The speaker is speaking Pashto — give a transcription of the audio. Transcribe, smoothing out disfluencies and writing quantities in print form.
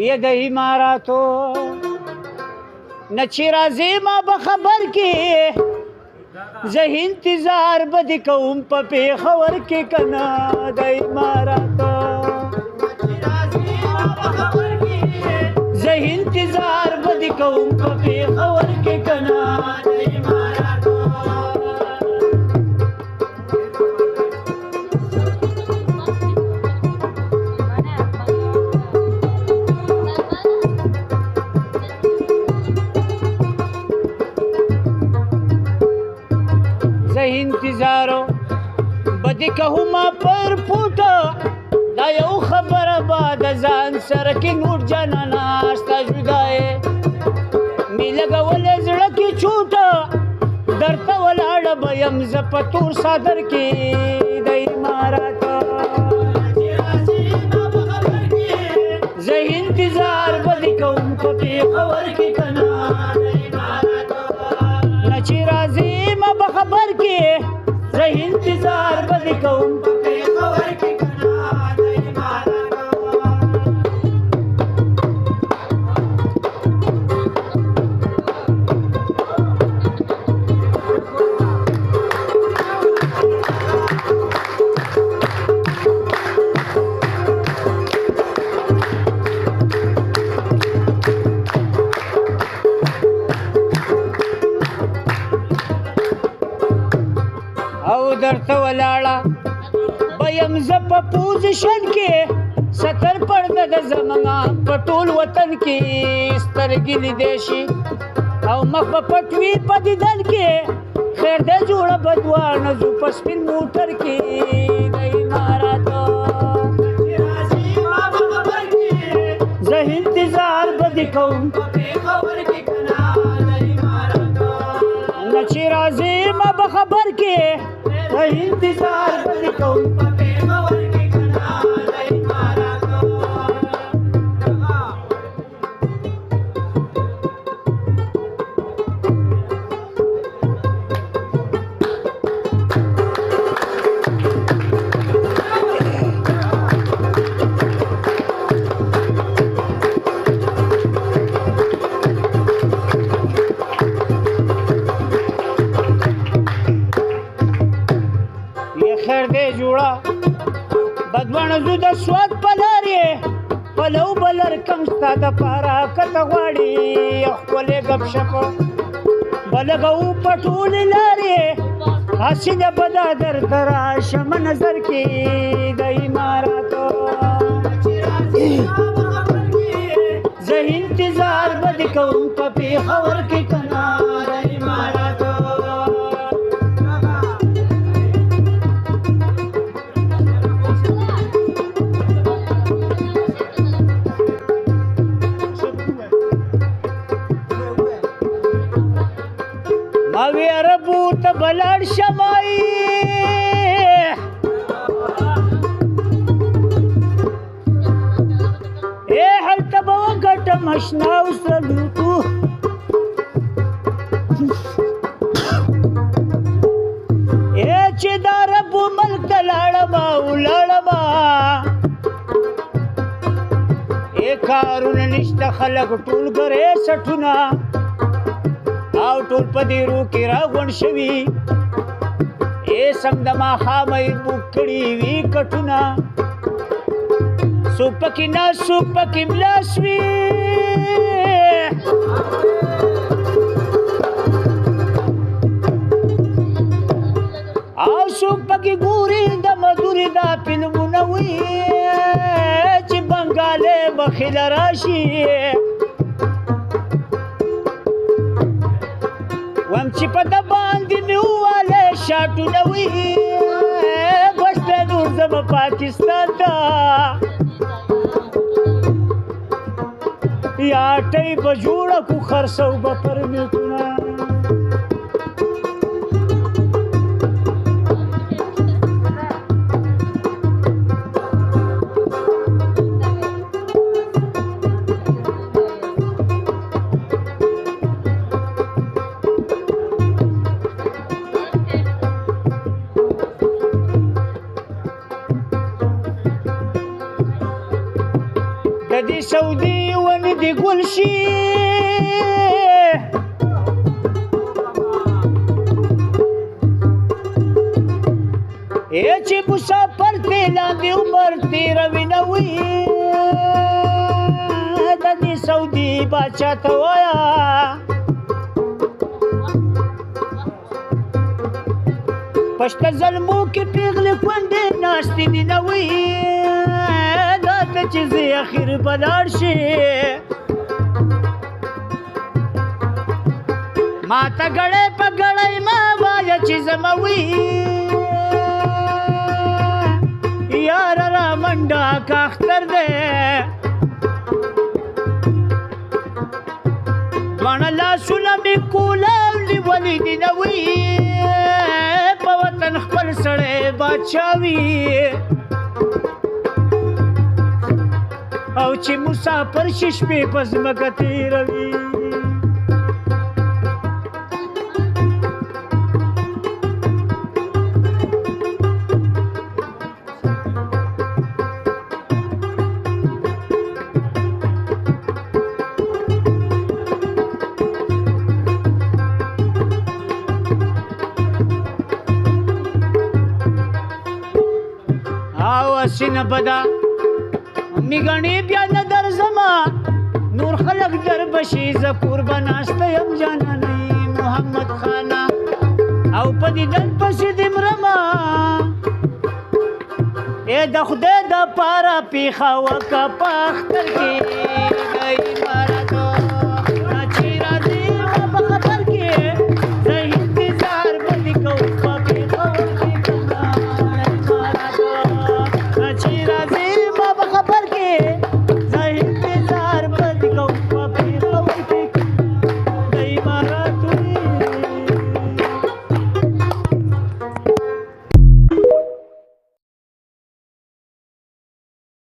یې د اماراتو نه چې راځې ما به خبر کې زه انتظار به دې کوم په پېښور کې که نه د اماراتو زه انتظار به دې کوم په پېښور کې که نه د اماراتو انتظارو بدی کهما پر پوټه دا یو خبره به د ځان سره کې نور جانانه ستا جدایې مې لګولې زړه کې چوټه درته ولاړه به یم زه په تور څادر کې د اماراتو زه انتظار به دې کوم په پېښور کې که نه د اماراتو نه چې راځې ما به خبر کې زه انتظار به دې کوم په پېښور کې که نه د اماراتو درته ولاړه به یم زه په پوزیشن کې ستر پرده د زمانه په ټول وطن کې سترګې لیدی شي او مخ به پټ وي په دیدن کې خیر دی جوړه به دواړه ځو په سپین موټر کې د اماراتو زه انتظار به دې کوم په پېښور کې که نه د اماراتو نه چې راځې ما به خبر کې انتظار به دې کوم په پېښور کې که نه د اماراتو خیر دی جوړه بدوانه زو د سواد په لارې پلو بلر کم ستا دپاره کته غواړي ښکلې ګپشپ بلګو په ټولې لارې هسې د بده درته راشم نظر کې د اماراتو زه انتظار به دې کوم په پېښور کې که نه د اماراتو اوی عربو ته بلاړ شمای هلته به وګټم اشنا اوسه لوټو چې د عربو ملک ته لاړمه ولاړمه کارونه نشته خلک ټول ګرې سټونه او ټول په دیرو کې راغونډ شوي سم د ماښامه یې بوک کړي وي کټونه څوک پکې ناست څوک پکې ملاس وي او څوک پکې ګوري د مزدوري دا فلمونه وي چې بنګالې بخیله راشي وم چې په ده باندې مې ووالی شاټونه وي بس دی نور زمه پاکستان ته یا ټۍ به جوړه کړو خرڅو به پرمیټونه د دې سعودي ونې دې ګل شي چې مسافر ته لاندې عمر تېروي نه وي د دې سعودي باچا ته وایه پشته ظلمو کې پیغلې کونډې ناستې دي نه وي دا ته چې زه اخر به لاړ شي ما ته ګړی په ګړی ما وایه چې زما وي یار را منډه کا اختر دی دواړه لاسونه مې کولولي ولې دي نه وي په وطن خپل سړی باچا وي او چې مسافر شي شپې په ځمکه تېروي سینه بدا می غنی بیا نه درځما نور خلق در بشي ز قربان استه یم جانانې محمد خانا او په دې دل پسې د مرما اے د خدای د پاره پیخا وکا پختر کې